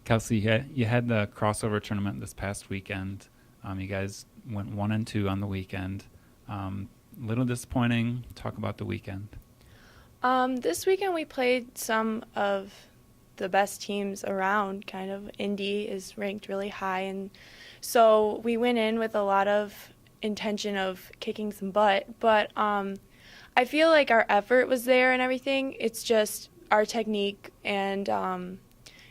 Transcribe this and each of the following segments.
Kelsey, you had the crossover tournament this past weekend. You guys went 1-2 on the weekend. Little disappointing. Talk about the weekend. This weekend we played some of the best teams around, kind of. Indy is ranked really high, and so we went in with a lot of intention of kicking some butt, but I feel like our effort was there and everything. It's just our technique and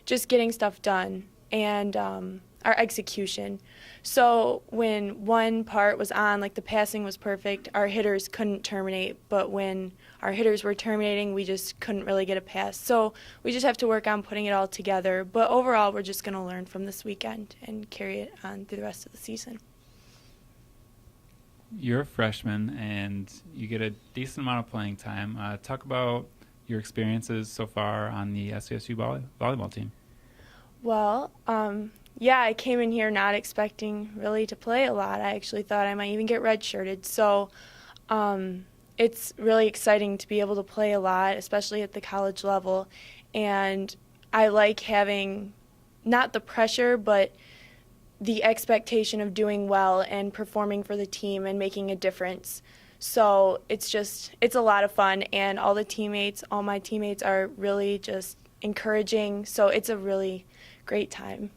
just getting stuff done and our execution. So when one part was on, like the passing was perfect, our hitters couldn't terminate, but when our hitters were terminating, we just couldn't really get a pass. So we just have to work on putting it all together. But overall, we're just going to learn from this weekend and carry it on through the rest of the season. You're a freshman, and you get a decent amount of playing time. Talk about your experiences so far on the SVSU volleyball team. Well, yeah, I came in here not expecting really to play a lot. I actually thought I might even get redshirted. So it's really exciting to be able to play a lot, especially at the college level. And I like having not the pressure, but the expectation of doing well and performing for the team and making a difference. So it's a lot of fun, and all my teammates are really just encouraging. So it's a really great time.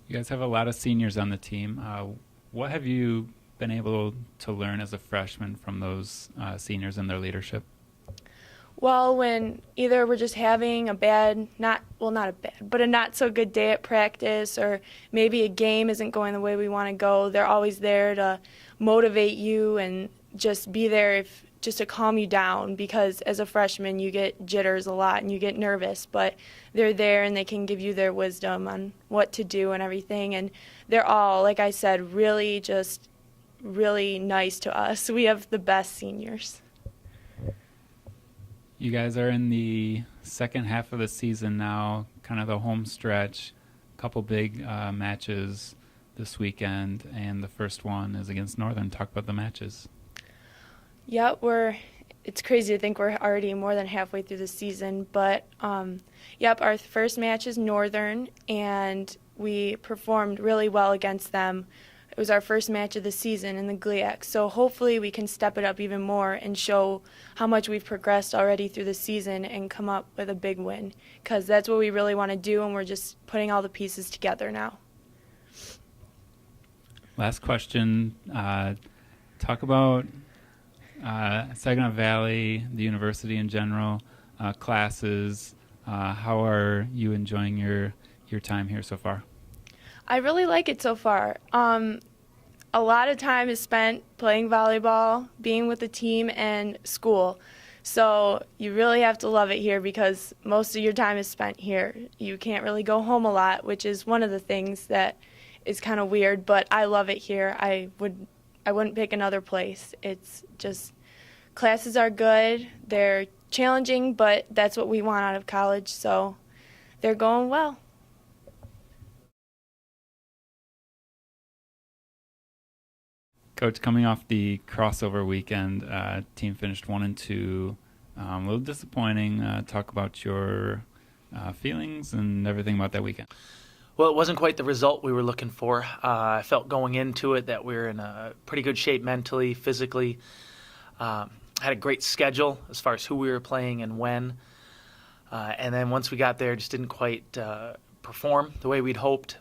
You guys have a lot of seniors on the team. What have you been able to learn as a freshman from those seniors and their leadership? Well, when either we're just having a not so good day at practice, or maybe a game isn't going the way we want to go, they're always there to motivate you and just be there just to calm you down, because as a freshman you get jitters a lot and you get nervous, but they're there and they can give you their wisdom on what to do and everything. And they're all, like I said, really nice to us. We have the best seniors. You guys are in the second half of the season now, kind of the home stretch. A couple big matches this weekend, and the first one is against Northern. Talk about the matches. Yeah, it's crazy to think we're already more than halfway through the season, but our first match is Northern, and we performed really well against them. It was our first match of the season in the GLIAC, so hopefully we can step it up even more and show how much we've progressed already through the season and come up with a big win, because that's what we really want to do, and we're just putting all the pieces together now. Last question. Talk about Saginaw Valley, the university in general, classes. How are you enjoying your time here so far? I really like it so far. A lot of time is spent playing volleyball, being with the team, and school. So you really have to love it here, because most of your time is spent here. You can't really go home a lot, which is one of the things that is kind of weird, but I love it here. I wouldn't pick another place. It's just, classes are good. They're challenging, but that's what we want out of college, so they're going well. Coach, coming off the crossover weekend, team finished 1-2. A little disappointing. Talk about your feelings and everything about that weekend. Well, it wasn't quite the result we were looking for. I felt going into it that we were in a pretty good shape mentally, physically. Had a great schedule as far as who we were playing and when. And then once we got there, just didn't quite perform the way we'd hoped.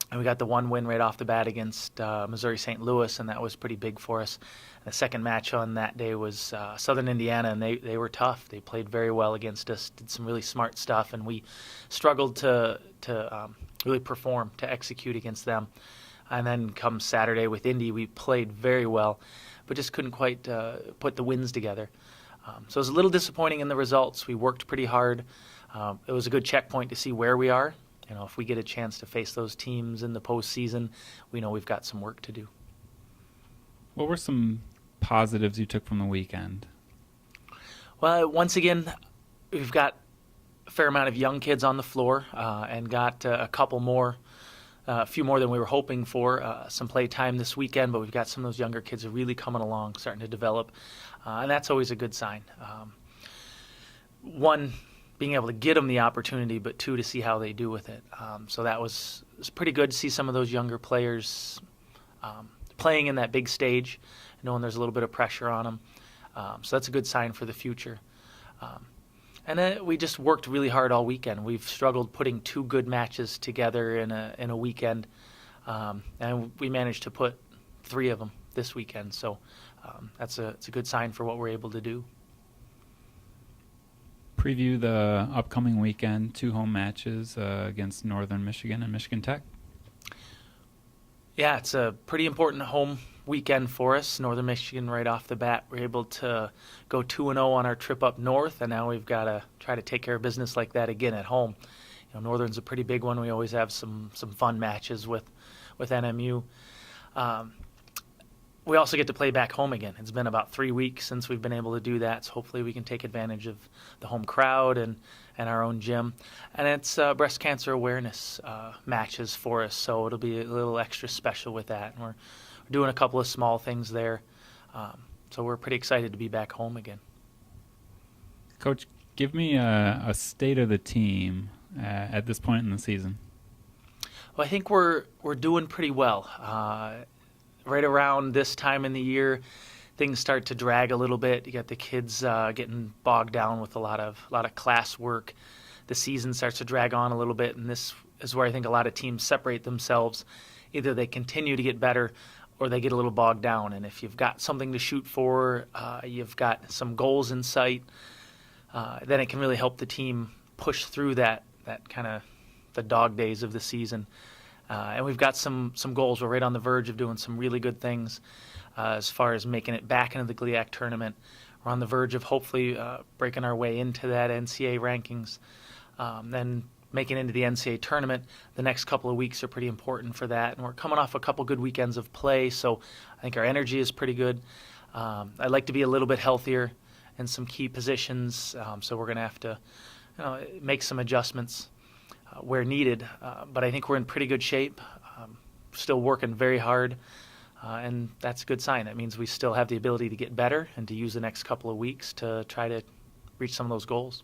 And we got the one win right off the bat against Missouri St. Louis, and that was pretty big for us. The second match on that day was Southern Indiana, and they were tough. They played very well against us, did some really smart stuff, and we struggled to really perform, to execute against them. And then come Saturday with Indy, we played very well, but just couldn't quite put the wins together. So it was a little disappointing in the results. We worked pretty hard. It was a good checkpoint to see where we are. You know, if we get a chance to face those teams in the postseason, we know we've got some work to do. What were some positives you took from the weekend? Well, once again, we've got a fair amount of young kids on the floor and got a few more than we were hoping for. Some play time this weekend, but we've got some of those younger kids are really coming along, starting to develop, and that's always a good sign. One being able to get them the opportunity, but two, to see how they do with it. So that was pretty good to see some of those younger players playing in that big stage, knowing there's a little bit of pressure on them. So that's a good sign for the future. And then we just worked really hard all weekend. We've struggled putting two good matches together in a weekend, and we managed to put three of them this weekend. So it's a good sign for what we're able to do. Preview the upcoming weekend, 2 home matches against Northern Michigan and Michigan Tech. Yeah, it's a pretty important home weekend for us. Northern Michigan, right off the bat, we're able to go 2-0 on our trip up north, and now we've got to try to take care of business like that again at home. Northern's a pretty big one. We always have some fun matches with NMU. We also get to play back home again. It's been about 3 weeks since we've been able to do that, so hopefully we can take advantage of the home crowd and our own gym. And it's breast cancer awareness matches for us, so it'll be a little extra special with that. And we're doing a couple of small things there, so we're pretty excited to be back home again. Coach, give me a state of the team at this point in the season. Well, I think we're doing pretty well. Right around this time in the year, things start to drag a little bit. You got the kids getting bogged down with a lot of class work. The season starts to drag on a little bit, and this is where I think a lot of teams separate themselves. Either they continue to get better or they get a little bogged down. And if you've got something to shoot for, you've got some goals in sight, then it can really help the team push through that kind of the dog days of the season. And we've got some goals. We're right on the verge of doing some really good things as far as making it back into the GLIAC tournament. We're on the verge of hopefully breaking our way into that NCAA rankings. Then making it into the NCAA tournament. The next couple of weeks are pretty important for that. And we're coming off a couple good weekends of play, so I think our energy is pretty good. I'd like to be a little bit healthier in some key positions, so we're going to have to make some adjustments where needed, but I think we're in pretty good shape, still working very hard, and that's a good sign. That means we still have the ability to get better and to use the next couple of weeks to try to reach some of those goals.